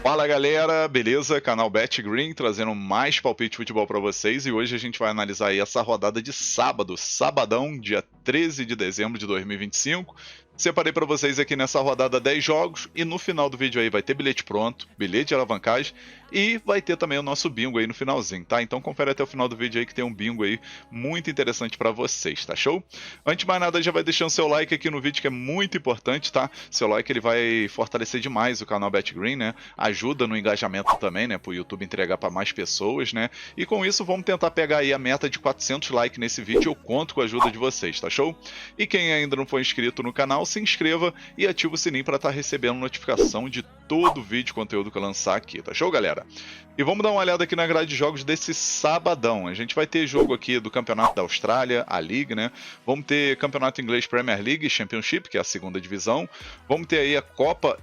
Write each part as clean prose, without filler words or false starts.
Fala galera, beleza? Canal Bet Green trazendo mais palpite de futebol para vocês e hoje a gente vai analisar aí essa rodada de sábado, sabadão, dia 13 de dezembro de 2025. Separei para vocês aqui nessa rodada 10 jogos e no final do vídeo aí vai ter bilhete pronto, bilhete de alavancagem e vai ter também o nosso bingo aí no finalzinho, tá? Então confere até o final do vídeo aí que tem um bingo aí muito interessante para vocês, tá show? Antes de mais nada, já vai deixando seu like aqui no vídeo que é muito importante, tá? Seu like ele vai fortalecer demais o canal Bet Green, né? Ajuda no engajamento também, né? Pro YouTube entregar para mais pessoas, né? E com isso vamos tentar pegar aí a meta de 400 likes nesse vídeo, eu conto com a ajuda de vocês, tá show? E quem ainda não for inscrito no canal, se inscreva e ative o sininho para estar recebendo notificação de todo vídeo, conteúdo que eu lançar aqui, tá show, galera? E vamos dar uma olhada aqui na grade de jogos desse sabadão. A gente vai ter jogo aqui do Campeonato da Austrália, a League, né? Vamos ter Campeonato Inglês Premier League, Championship, que é a segunda divisão. Vamos ter aí a Copa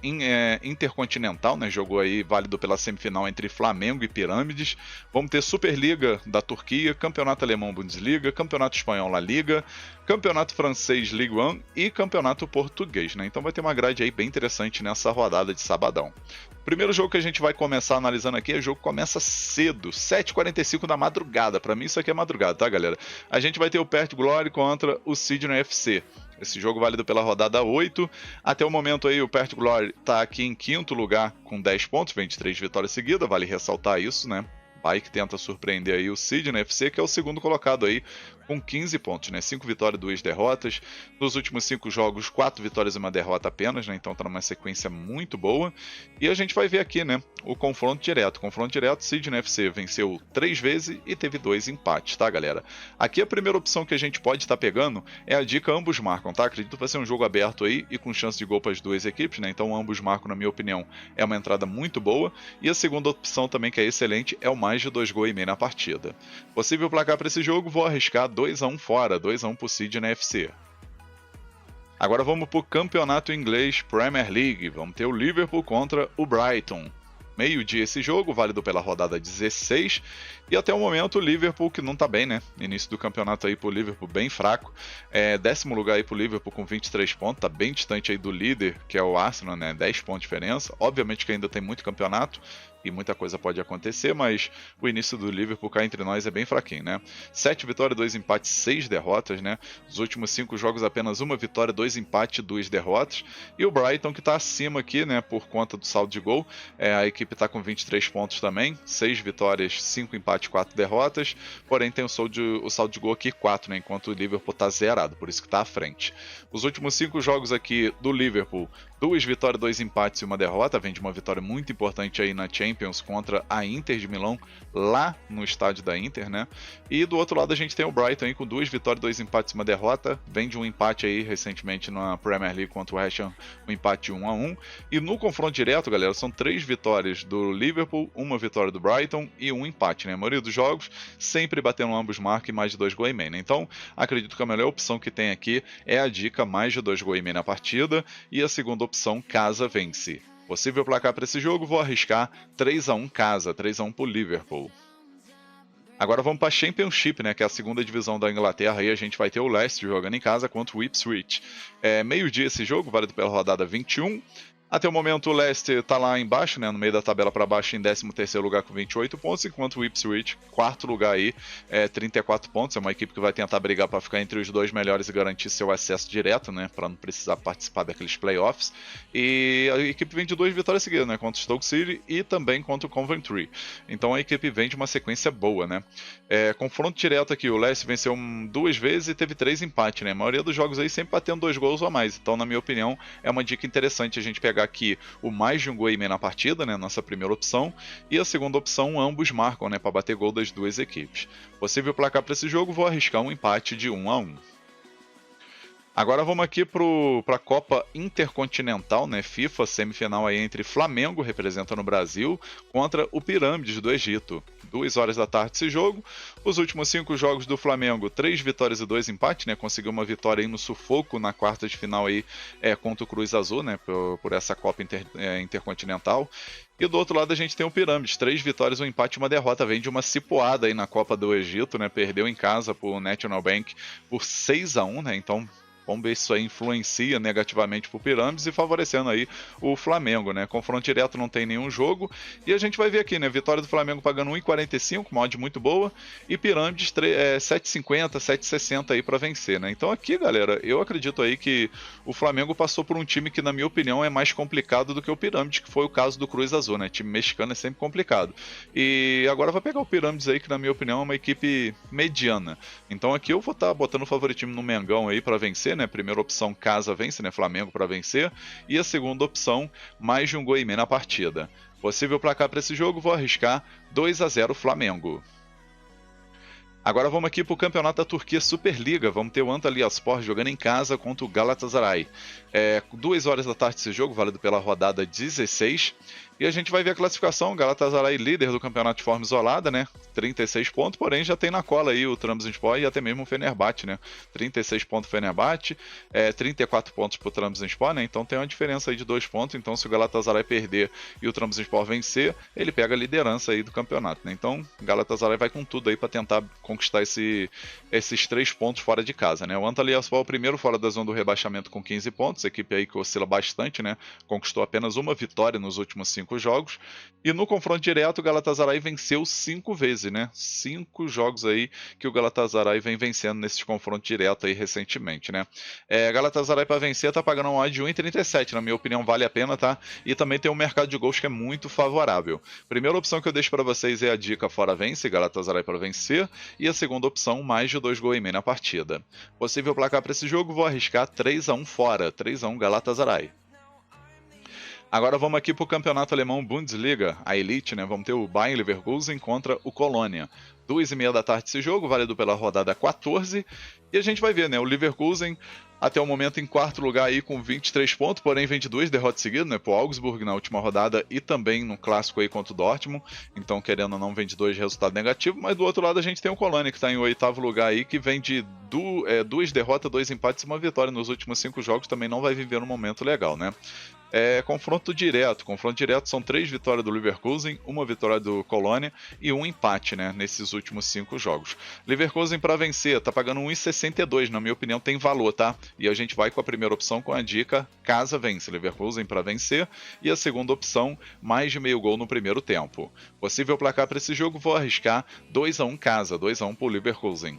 Intercontinental, né? Jogo aí válido pela semifinal entre Flamengo e Pirâmides. Vamos ter Superliga da Turquia, Campeonato Alemão Bundesliga, Campeonato Espanhol La Liga, Campeonato Francês Ligue 1 e Campeonato Português, né? Então vai ter uma grade aí bem interessante nessa rodada de sabadão. O primeiro jogo que a gente vai começar analisando aqui é o jogo que começa cedo, 7h45 da madrugada. Para mim isso aqui é madrugada, tá, galera? A gente vai ter o Perth Glory contra o Sydney FC. Esse jogo válido pela rodada 8. Até o momento aí o Perth Glory tá aqui em quinto lugar com 10 pontos, vem de 3 vitórias seguidas, vale ressaltar isso, né? Vai que tenta surpreender aí o Sydney FC, que é o segundo colocado aí, com 15 pontos, né? 5 vitórias e 2 derrotas. Nos últimos 5 jogos, 4 vitórias e 1 derrota apenas, né? Então tá numa sequência muito boa. E a gente vai ver aqui, né? O confronto direto. Confronto direto, Sydney FC venceu 3 vezes e teve 2 empates, tá, galera? Aqui a primeira opção que a gente pode estar pegando é a dica ambos marcam, tá? Acredito que vai ser um jogo aberto aí e com chance de gol para as duas equipes, né? Então ambos marcam, na minha opinião, é uma entrada muito boa. E a segunda opção também, que é excelente, é o mais de 2 gols e meio na partida. Possível placar para esse jogo, vou arriscar 2-1 fora, 2-1 pro Sydney FC. Agora vamos para o Campeonato Inglês Premier League. Vamos ter o Liverpool contra o Brighton. Meio-dia esse jogo, válido pela rodada 16. E até o momento o Liverpool, que não tá bem, né? Início do campeonato aí pro Liverpool bem fraco. 10º lugar aí pro Liverpool com 23 pontos. Tá bem distante aí do líder, que é o Arsenal, né? 10 pontos de diferença. Obviamente que ainda tem muito campeonato e muita coisa pode acontecer, mas o início do Liverpool cá entre nós é bem fraquinho, né? 7 vitórias, 2 empates, 6 derrotas, né? Os últimos 5 jogos apenas 1 vitória, 2 empates, 2 derrotas. E o Brighton que tá acima aqui, né? Por conta do saldo de gol. A equipe tá com 23 pontos também, 6 vitórias, 5 empates, 4 derrotas. Porém tem o saldo de gol aqui 4, né? Enquanto o Liverpool tá zerado, por isso que tá à frente. Os últimos 5 jogos aqui do Liverpool, 2 vitórias, 2 empates e 1 derrota. Vem de uma vitória muito importante aí na Champions contra a Inter de Milão, lá no estádio da Inter, né? E do outro lado a gente tem o Brighton aí com 2 vitórias, 2 empates e 1 derrota. Vem de um empate aí recentemente na Premier League contra o West Ham, um empate 1-1. E no confronto direto, galera, são 3 vitórias do Liverpool, 1 vitória do Brighton e 1 empate, né? A maioria dos jogos sempre batendo ambos marcam e mais de 2 gols e meio, né? Então acredito que a melhor opção que tem aqui é a dica mais de 2 gols e meio na partida e a segunda opção, casa vence. Possível placar para esse jogo, vou arriscar 3-1 casa, 3-1 pro Liverpool. Agora vamos para a Championship, né, que é a segunda divisão da Inglaterra, e a gente vai ter o Leicester jogando em casa contra o Ipswich. Meio-dia esse jogo, válido pela rodada 21. Até o momento o Leicester está lá embaixo, né, no meio da tabela para baixo, em 13º lugar com 28 pontos, enquanto o Ipswich, quarto lugar aí, 34 pontos. É uma equipe que vai tentar brigar para ficar entre os 2 melhores e garantir seu acesso direto, né, para não precisar participar daqueles playoffs. E a equipe vem de 2 vitórias seguidas, né, contra o Stoke City e também contra o Coventry. Então a equipe vem de uma sequência boa, né. Confronto direto aqui, o Leicester venceu 2 vezes e teve 3 empates, né. A maioria dos jogos aí sempre batendo 2 gols ou mais. Então, na minha opinião, é uma dica interessante a gente pegar aqui o mais de 1 gol e meio na partida, né, nossa primeira opção, e a segunda opção, ambos marcam, né, para bater gol das duas equipes. Possível placar para esse jogo, vou arriscar um empate de 1-1. Agora vamos aqui para a Copa Intercontinental, né, FIFA, semifinal aí entre Flamengo, representando o Brasil, contra o Pirâmides do Egito. 2 horas da tarde esse jogo. Os últimos 5 jogos do Flamengo, 3 vitórias e 2 empates, né, conseguiu uma vitória aí no sufoco na quarta de final aí, contra o Cruz Azul, né, por essa Copa Intercontinental. E do outro lado a gente tem o Pirâmides, 3 vitórias, um empate e uma derrota. Vem de uma cipuada aí na Copa do Egito, né? Perdeu em casa pro National Bank por 6-1, né? Então vamos ver se isso aí influencia negativamente para o Pirâmides e favorecendo aí o Flamengo, né? Confronto direto não tem nenhum jogo. E a gente vai ver aqui, né? Vitória do Flamengo pagando 1,45, uma odd muito boa. E Pirâmides 7,50, 7,60 aí para vencer, né? Então aqui, galera, eu acredito aí que o Flamengo passou por um time que, na minha opinião, é mais complicado do que o Pirâmides, que foi o caso do Cruz Azul, né? Time mexicano é sempre complicado. E agora vai pegar o Pirâmides aí, que na minha opinião é uma equipe mediana. Então aqui eu vou estar botando o favoritismo no Mengão aí para vencer, né? Primeira opção, casa vence, né? Flamengo para vencer. E a segunda opção, mais de um gol e meio na partida. Possível placar para esse jogo, vou arriscar 2-0 Flamengo. Agora vamos aqui para o campeonato da Turquia Superliga. Vamos ter o Antalyaspor jogando em casa contra o Galatasaray. 2 horas da tarde esse jogo, válido pela rodada 16. E a gente vai ver a classificação. Galatasaray líder do campeonato de forma isolada, né? 36 pontos, porém já tem na cola aí o Trabzonspor e até mesmo o Fenerbahçe, né? 36 pontos o Fenerbahçe, 34 pontos para o Trabzonspor, né? Então tem uma diferença aí de 2 pontos. Então se o Galatasaray perder e o Trabzonspor vencer, ele pega a liderança aí do campeonato, né? Então o Galatasaray vai com tudo aí para tentar conquistar esses 3 pontos fora de casa, né? O Antalyaspor é o primeiro fora da zona do rebaixamento com 15 pontos, equipe aí que oscila bastante, né? Conquistou apenas uma vitória nos últimos 5 jogos. E no confronto direto, o Galatasaray venceu 5 vezes, né? 5 jogos aí que o Galatasaray vem vencendo nesses confrontos diretos aí recentemente, né? Galatasaray para vencer tá pagando uma odd de 1,37, na minha opinião vale a pena, tá? E também tem um mercado de gols que é muito favorável. Primeira opção que eu deixo para vocês é a dica fora vence, Galatasaray para vencer, e a segunda opção, mais de 2 gols e meio na partida. Possível placar para esse jogo, vou arriscar 3-1 fora, 3-1 Galatasaray. Agora vamos aqui para o campeonato alemão Bundesliga, a Elite, né? Vamos ter o Bayer Leverkusen contra o Colônia. 2h30 da tarde esse jogo, válido pela rodada 14. E a gente vai ver, né? O Leverkusen, até o momento, em quarto lugar aí com 23 pontos, porém 22 derrotas seguidas, né? Pro Augsburg na última rodada e também no clássico aí contra o Dortmund. Então, querendo ou não, vem de 2 resultados negativos. Mas do outro lado a gente tem o Colônia, que está em 8º lugar aí, que vem de 2 derrotas, 2 empates e uma vitória nos últimos 5 jogos. Também não vai viver um momento legal, né? Confronto direto. Confronto direto são 3 vitórias do Leverkusen, 1 vitória do Colônia e 1 empate, né, nesses últimos 5 jogos. Leverkusen para vencer, tá pagando 1,62, na minha opinião tem valor, tá? E a gente vai com a primeira opção com a dica casa vence, Leverkusen para vencer, e a segunda opção, mais de meio gol no primeiro tempo. Possível placar para esse jogo, vou arriscar 2-1 casa, 2-1 pro Leverkusen.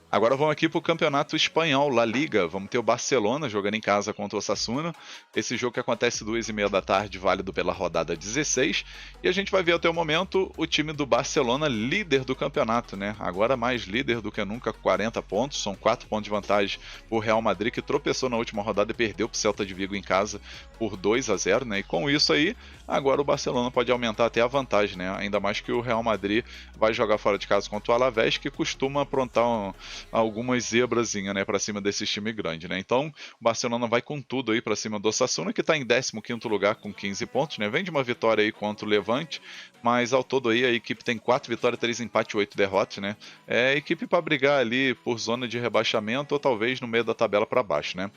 Agora vamos aqui para o campeonato espanhol, La Liga. Vamos ter o Barcelona jogando em casa contra o Osasuna. Esse jogo que acontece 2h30 da tarde, válido pela rodada 16. E a gente vai ver até o momento o time do Barcelona líder do campeonato, né? Agora mais líder do que nunca, 40 pontos. São 4 pontos de vantagem para o Real Madrid, que tropeçou na última rodada e perdeu para o Celta de Vigo em casa por 2-0, né? E com isso aí, agora o Barcelona pode aumentar até a vantagem, né? Ainda mais que o Real Madrid vai jogar fora de casa contra o Alavés, que costuma aprontar algumas zebrazinhas, né, para cima desse time grande, né? Então, o Barcelona vai com tudo aí para cima do Osasuna, que está em 15º lugar com 15 pontos, né? Vem de uma vitória aí contra o Levante, mas ao todo aí a equipe tem 4 vitórias, 3 empates e 8 derrotas, né? É equipe para brigar ali por zona de rebaixamento ou talvez no meio da tabela para baixo, né?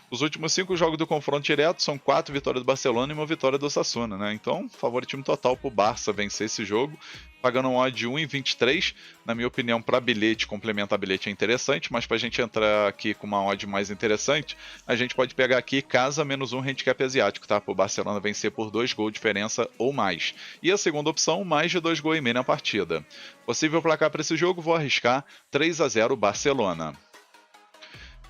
Os últimos 5 jogos do confronto direto são 4 vitórias do Barcelona e 1 vitória do Osasuna, né? Então, favoritismo total para o Barça vencer esse jogo, pagando um odd de 1,23. Na minha opinião, para bilhete, complementar bilhete é interessante, mas para a gente entrar aqui com uma odd mais interessante, a gente pode pegar aqui casa menos 1 handicap asiático, tá? Para o Barcelona vencer por 2 gols de diferença ou mais. E a segunda opção, mais de 2 gols e meio na partida. Possível placar para esse jogo, vou arriscar 3-0 Barcelona.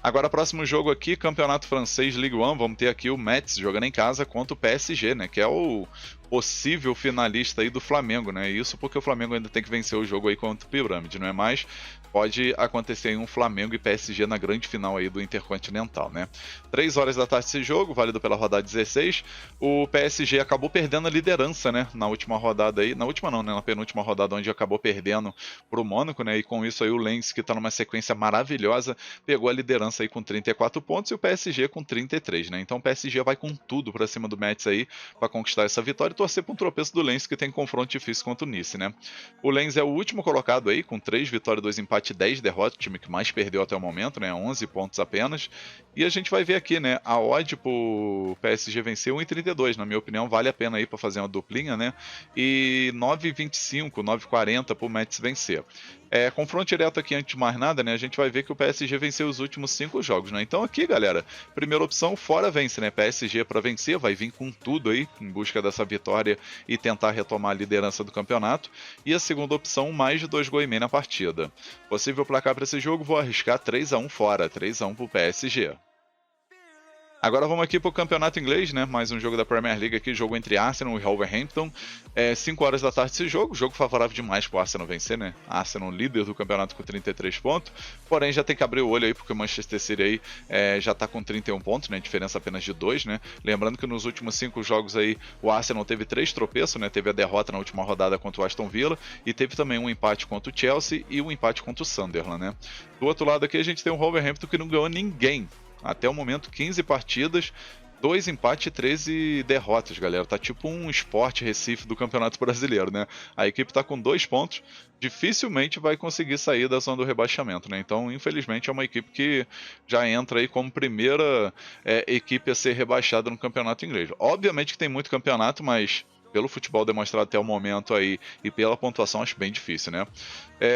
Agora, próximo jogo aqui, Campeonato Francês Ligue 1, vamos ter aqui o Metz jogando em casa contra o PSG, né, que é o possível finalista aí do Flamengo, né, isso porque o Flamengo ainda tem que vencer o jogo aí contra o Pirâmide, não é mais? pode acontecer em um Flamengo e PSG na grande final aí do Intercontinental, né? 3 horas da tarde esse jogo, válido pela rodada 16. O PSG acabou perdendo a liderança, né? Na última rodada aí, na última não, né? Na penúltima rodada, onde acabou perdendo pro Mônaco, né? E com isso aí o Lens, que tá numa sequência maravilhosa, pegou a liderança aí com 34 pontos e o PSG com 33, né? Então o PSG vai com tudo pra cima do Metz aí para conquistar essa vitória e torcer pra um tropeço do Lens, que tem confronto difícil contra o Nice, né? O Lens é o último colocado aí, com 3 vitórias, 2 empates, 10 derrotas, o time que mais perdeu até o momento, né? 11 pontos apenas. E a gente vai ver aqui, né? A odd pro PSG vencer 1,32, na minha opinião, vale a pena aí para fazer uma duplinha, né? E 9,25, 9,40 pro Metz vencer. Confronto direto aqui, antes de mais nada, né? A gente vai ver que o PSG venceu os últimos 5 jogos, né? Então aqui, galera, primeira opção, fora vence, né? PSG para vencer, vai vir com tudo aí, em busca dessa vitória e tentar retomar a liderança do campeonato. E a segunda opção, mais de 2 gols e meio na partida. Possível placar para esse jogo, vou arriscar 3-1 fora, 3-1 pro PSG. Agora vamos aqui para o campeonato inglês, né? Mais um jogo da Premier League aqui, jogo entre Arsenal e Wolverhampton. 5 horas da tarde esse jogo favorável demais para o Arsenal vencer, né? Arsenal líder do campeonato com 33 pontos, porém já tem que abrir o olho aí porque o Manchester City aí já está com 31 pontos, né? Diferença apenas de 2, né? Lembrando que nos últimos 5 jogos aí o Arsenal teve 3 tropeços, né? Teve a derrota na última rodada contra o Aston Villa e teve também um empate contra o Chelsea e um empate contra o Sunderland, né? Do outro lado aqui a gente tem o Wolverhampton que não ganhou ninguém. Até o momento, 15 partidas, 2 empates e 13 derrotas, galera. Tá tipo um Sport Recife do Campeonato Brasileiro, né? A equipe tá com 2 pontos, dificilmente vai conseguir sair da zona do rebaixamento, né? Então, infelizmente, é uma equipe que já entra aí como primeira equipe a ser rebaixada no Campeonato Inglês. Obviamente que tem muito campeonato, mas pelo futebol demonstrado até o momento aí e pela pontuação, acho bem difícil, né?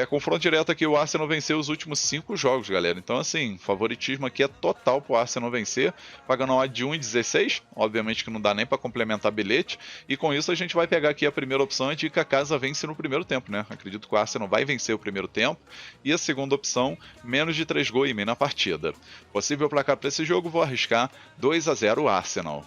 Confronto direto aqui, o Arsenal venceu os últimos 5 jogos, galera. Então, assim, favoritismo aqui é total pro Arsenal vencer, pagando uma odd de 1,16, obviamente que não dá nem para complementar bilhete, e com isso a gente vai pegar aqui a primeira opção de que a casa vence no primeiro tempo, né? Acredito que o Arsenal vai vencer o primeiro tempo, e a segunda opção, menos de 3 gols e meio na partida. Possível placar para esse jogo, vou arriscar 2-0 Arsenal.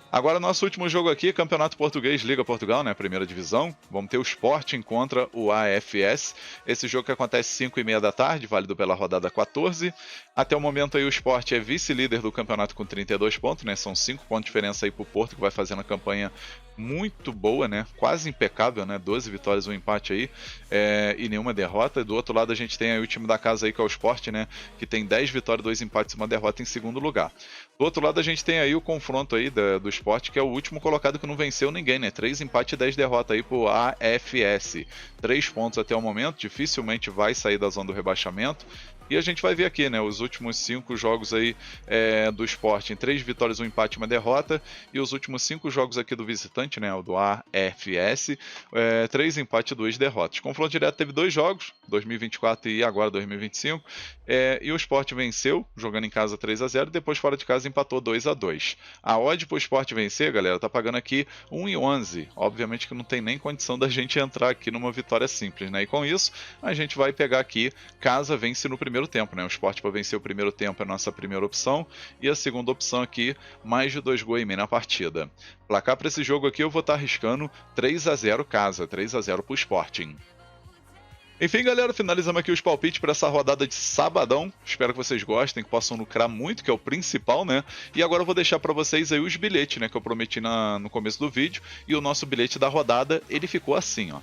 Agora, nosso último jogo aqui, Campeonato Português, Liga Portugal, né? Primeira divisão. Vamos ter o Sporting contra o AFS. Esse jogo que acontece 5h30 da tarde, válido pela rodada 14. Até o momento aí o Sport é vice-líder do campeonato com 32 pontos, né? São 5 pontos de diferença aí pro Porto, que vai fazendo a campanha muito boa, né? Quase impecável, né? 12 vitórias, um empate aí e nenhuma derrota. Do outro lado a gente tem aí o time da casa aí, que é o Sport, né? Que tem 10 vitórias, 2 empates e uma derrota em segundo lugar. Do outro lado a gente tem aí o confronto aí do Sport, que é o último colocado que não venceu ninguém, né? 3 empates e 10 derrotas aí pro AFS. 3 pontos até o momento, dificilmente vai sair da zona do rebaixamento. E a gente vai ver aqui, né, os últimos 5 jogos aí do Sporting, 3 vitórias, um empate e uma derrota, e os últimos 5 jogos aqui do visitante, né, o do AFS, 3 empates e 2 derrotas. Confronto direto teve 2 jogos, 2024 e agora 2025, e o Sport venceu, jogando em casa 3-0, e depois fora de casa empatou 2-2. A odd pro Sport vencer, galera, tá pagando aqui 1,11. Obviamente que não tem nem condição da gente entrar aqui numa vitória simples, né, e com isso a gente vai pegar aqui, casa vence no primeiro tempo, né? O Sport para vencer o primeiro tempo é a nossa primeira opção, e a segunda opção aqui, mais de 2 gols e meio na partida. Placar para esse jogo aqui eu vou estar arriscando 3-0 casa, 3-0 pro Sporting. Enfim, galera, finalizamos aqui os palpites para essa rodada de sabadão. Espero que vocês gostem, que possam lucrar muito, que é o principal, né? E agora eu vou deixar para vocês aí os bilhetes, né? Que eu prometi no começo do vídeo. E o nosso bilhete da rodada, ele ficou assim, ó.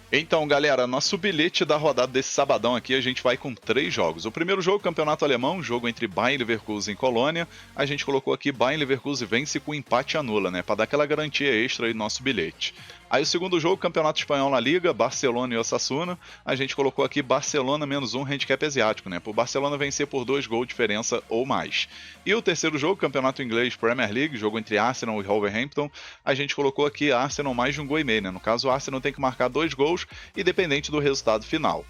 Então, galera, nosso bilhete da rodada desse sabadão aqui, a gente vai com 3 jogos. O primeiro jogo, Campeonato Alemão, jogo entre Bayern e Leverkusen e Colônia. A gente colocou aqui Bayern e Leverkusen vence com empate anula, né? Para dar aquela garantia extra aí no nosso bilhete. Aí o segundo jogo, Campeonato Espanhol na Liga, Barcelona e Osasuna. A gente colocou aqui Barcelona menos 1, handicap asiático, né? Por Barcelona vencer por 2 gols de diferença ou mais. E o terceiro jogo, Campeonato Inglês Premier League, jogo entre Arsenal e Wolverhampton. A gente colocou aqui Arsenal mais de 1 gol e meio, né? No caso, o Arsenal tem que marcar 2 gols, independente do resultado final.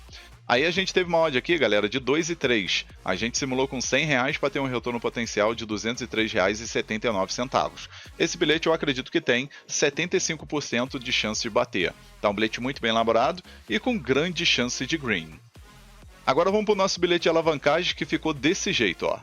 Aí a gente teve uma odd aqui, galera, de 2 e 3. A gente simulou com R$100 para ter um retorno potencial de R$203,79. Esse bilhete eu acredito que tem 75% de chance de bater. Tá um bilhete muito bem elaborado e com grande chance de green. Agora vamos para o nosso bilhete de alavancagem, que ficou desse jeito, ó.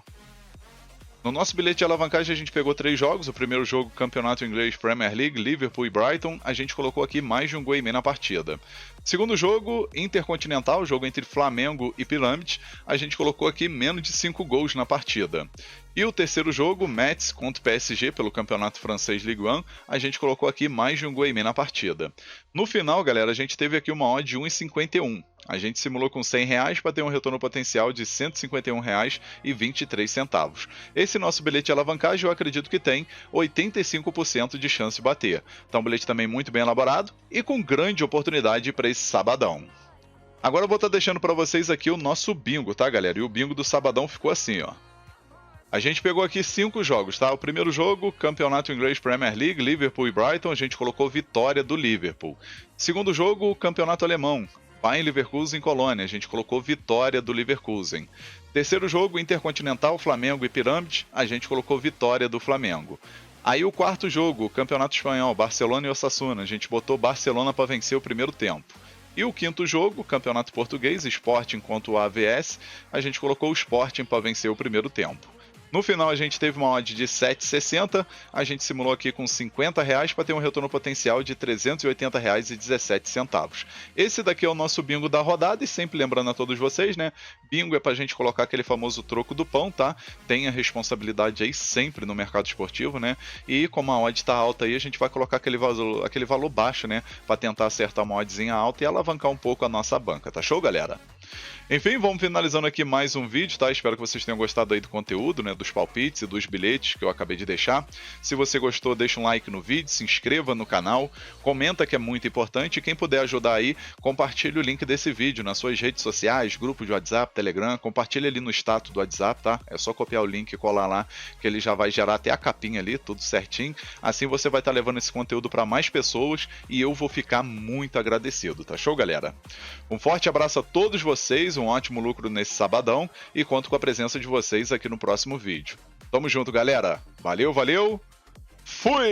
No nosso bilhete de alavancagem a gente pegou 3 jogos. O primeiro jogo, Campeonato Inglês Premier League, Liverpool e Brighton. A gente colocou aqui mais de um gol e meio na partida. Segundo jogo, Intercontinental, jogo entre Flamengo e Pirâmide. A gente colocou aqui menos de 5 gols na partida. E o terceiro jogo, Metz contra o PSG pelo Campeonato Francês Ligue 1, a gente colocou aqui mais de um gol e meio na partida. No final, galera, a gente teve aqui uma odd de 1,51. A gente simulou com R$100 para ter um retorno potencial de R$151,23. Esse nosso bilhete de alavancagem eu acredito que tem 85% de chance de bater. Então, um bilhete também muito bem elaborado e com grande oportunidade para esse sabadão. Agora eu vou estar deixando para vocês aqui o nosso bingo, tá, galera? E o bingo do sabadão ficou assim, ó. A gente pegou aqui 5 jogos, tá? O primeiro jogo, Campeonato Inglês Premier League, Liverpool e Brighton, a gente colocou vitória do Liverpool. Segundo jogo, Campeonato Alemão, Bayern Leverkusen Colônia, a gente colocou vitória do Leverkusen. Terceiro jogo, Intercontinental, Flamengo e Pirâmide, a gente colocou vitória do Flamengo. Aí o quarto jogo, Campeonato Espanhol, Barcelona e Osasuna, a gente botou Barcelona para vencer o primeiro tempo. E o quinto jogo, Campeonato Português, Sporting contra o AVS, a gente colocou o Sporting para vencer o primeiro tempo. No final a gente teve uma odd de 7,60, a gente simulou aqui com R$50 para ter um retorno potencial de R$380,17. Esse daqui é o nosso bingo da rodada e sempre lembrando a todos vocês, né? Bingo é para a gente colocar aquele famoso troco do pão, tá? Tenha responsabilidade aí sempre no mercado esportivo, né? E como a odd está alta aí, a gente vai colocar aquele valor baixo, né? Para tentar acertar uma oddzinha alta e alavancar um pouco a nossa banca, tá show, galera? Enfim, vamos finalizando aqui mais um vídeo, tá? Espero que vocês tenham gostado aí do conteúdo, né? Dos palpites e dos bilhetes que eu acabei de deixar. Se você gostou, deixa um like no vídeo, se inscreva no canal, comenta que é muito importante e quem puder ajudar aí, compartilhe o link desse vídeo nas suas redes sociais, grupo de WhatsApp, Telegram, compartilhe ali no status do WhatsApp, tá? É só copiar o link e colar lá, que ele já vai gerar até a capinha ali, tudo certinho. Assim você vai estar levando esse conteúdo para mais pessoas e eu vou ficar muito agradecido, tá show, galera? Um forte abraço a todos vocês, um ótimo lucro nesse sabadão e conto com a presença de vocês aqui no próximo vídeo. Tamo junto, galera. Valeu, valeu. Fui!